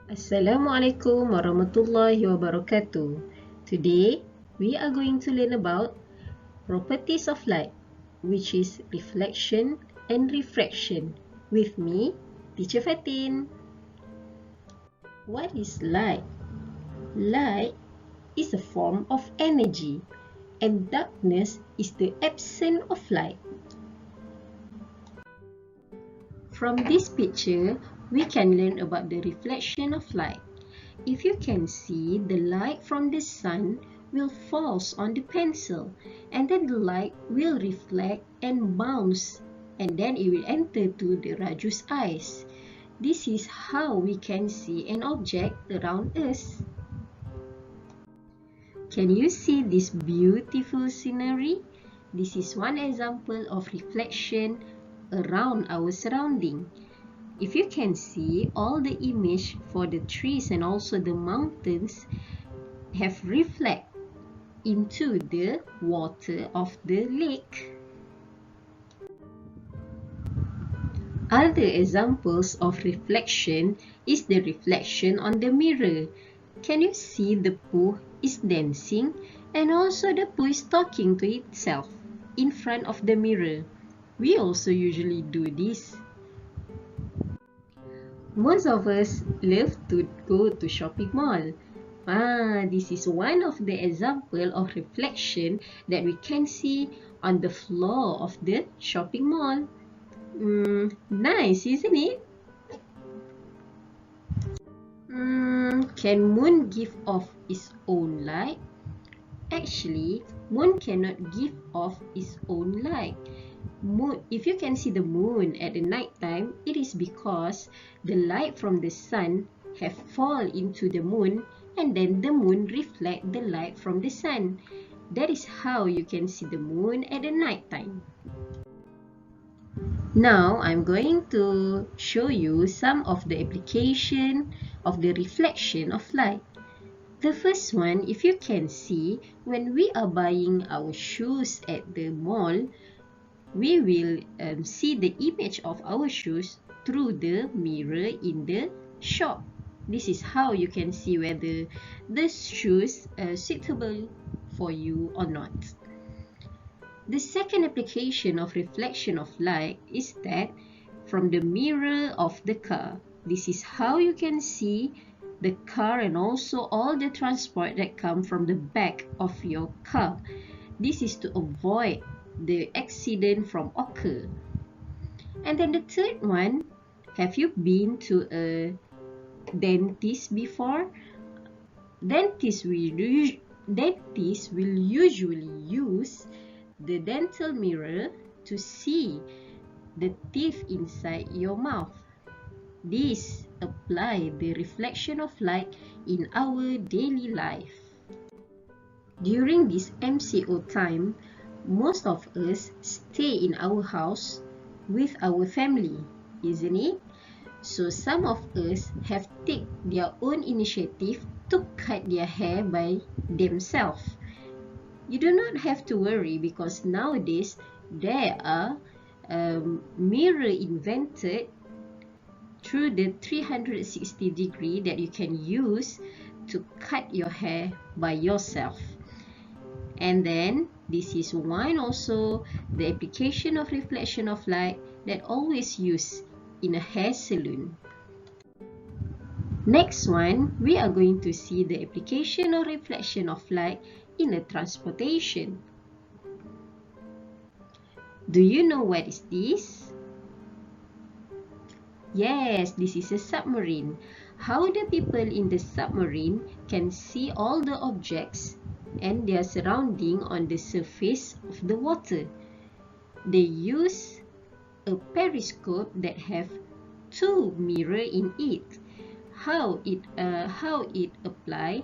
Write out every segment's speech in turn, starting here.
Assalamualaikum warahmatullahi wabarakatuh. Today, we are going to learn about properties of light, which is reflection and refraction. With me, Teacher Fatin. What is light? Light is a form of energy, and darkness is the absence of light. From this picture, we can learn about the reflection of light. If you can see, the light from the sun will fall on the pencil, and then the light will reflect and bounce, and then it will enter to the Raju's eyes. This is how we can see an object around us. Can you see this beautiful scenery? This is one example of reflection around our surrounding. If you can see, all the image for the trees and also the mountains have reflect into the water of the lake. Other examples of reflection is the reflection on the mirror. Can you see the poo is dancing and also the poo is talking to itself in front of the mirror? We also usually do this. Most of us love to go to shopping mall. This is one of the example of reflection that we can see on the floor of the shopping mall. Nice, isn't it? Can moon give off its own light? Actually, moon cannot give off its own light. If you can see the moon at the night time, it is because the light from the sun have fall into the moon, and then the moon reflect the light from the sun. That is how you can see the moon at the night time. Now, I'm going to show you some of the application of the reflection of light. The first one, if you can see, when we are buying our shoes at the mall, we will see the image of our shoes through the mirror in the shop. This is how you can see whether the shoes are suitable for you or not. The second application of reflection of light is that from the mirror of the car. This is how you can see the car and also all the transport that come from the back of your car. This is to avoid the accident from occur. And then the third one, have you been to a dentist before? Dentists will usually use the dental mirror to see the teeth inside your mouth. This apply the reflection of light in our daily life. During this MCO time, most of us stay in our house with our family, isn't it? So some of us have taken their own initiative to cut their hair by themselves. You do not have to worry because nowadays there are mirror invented through the 360 degree that you can use to cut your hair by yourself. And then this is one also the application of reflection of light that always used in a hair salon. Next one, we are going to see the application or reflection of light in a transportation. Do you know what is this? Yes, this is a submarine. How the people in the submarine can see all the objects and their surrounding on the surface of the water. They use a periscope that have two mirrors in it. How it apply?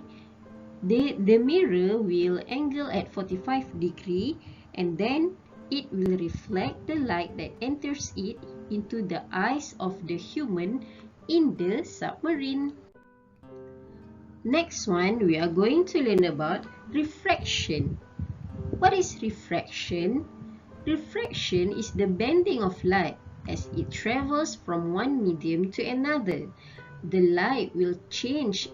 The mirror will angle at 45 degree and then it will reflect the light that enters it into the eyes of the human in the submarine. Next one, we are going to learn about refraction. What is refraction? Refraction is the bending of light as it travels from one medium to another. the light will change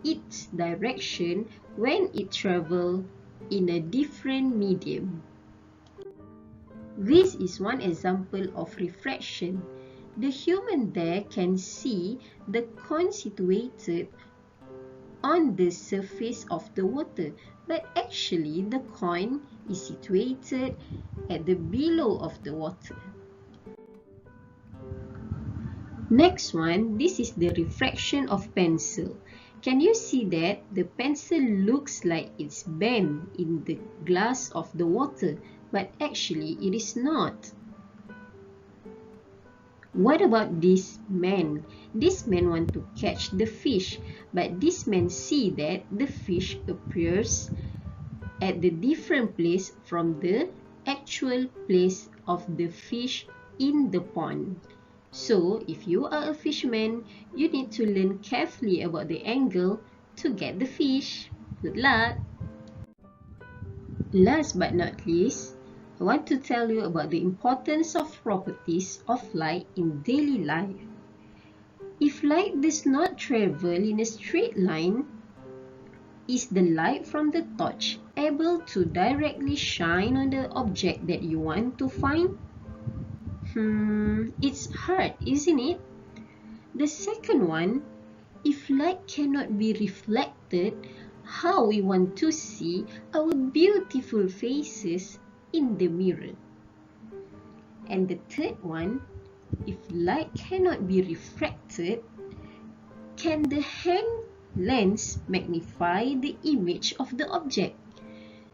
its direction when it travels in a different medium. This is one example of refraction. The human there can see the coin situated on the surface of the water, but actually the coin is situated at the below of the water. Next one, this is the refraction of pencil. Can you see that the pencil looks like it's bent in the glass of the water, but actually it is not. What about this man? This man wants to catch the fish, but this man see that the fish appears at the different place from the actual place of the fish in the pond. So, if you are a fisherman, you need to learn carefully about the angle to get the fish. Good luck! Last but not least, I want to tell you about the importance of properties of light in daily life. If light does not travel in a straight line, is the light from the torch able to directly shine on the object that you want to find? It's hard, isn't it? The second one, if light cannot be reflected, how we want to see our beautiful faces in the mirror? And the third one, if light cannot be refracted, can the hand lens magnify the image of the object?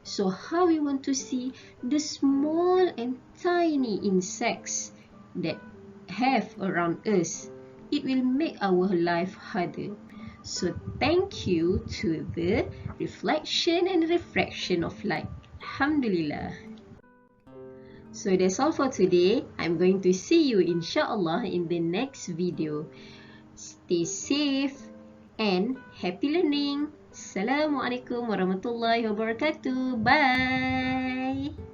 So how we want to see the small and tiny insects that have around us? It will make our life harder. So thank you to the reflection and refraction of light. Alhamdulillah. So that's all for today. I'm going to see you inshallah in the next video. Stay safe and happy learning. Assalamualaikum warahmatullahi wabarakatuh. Bye.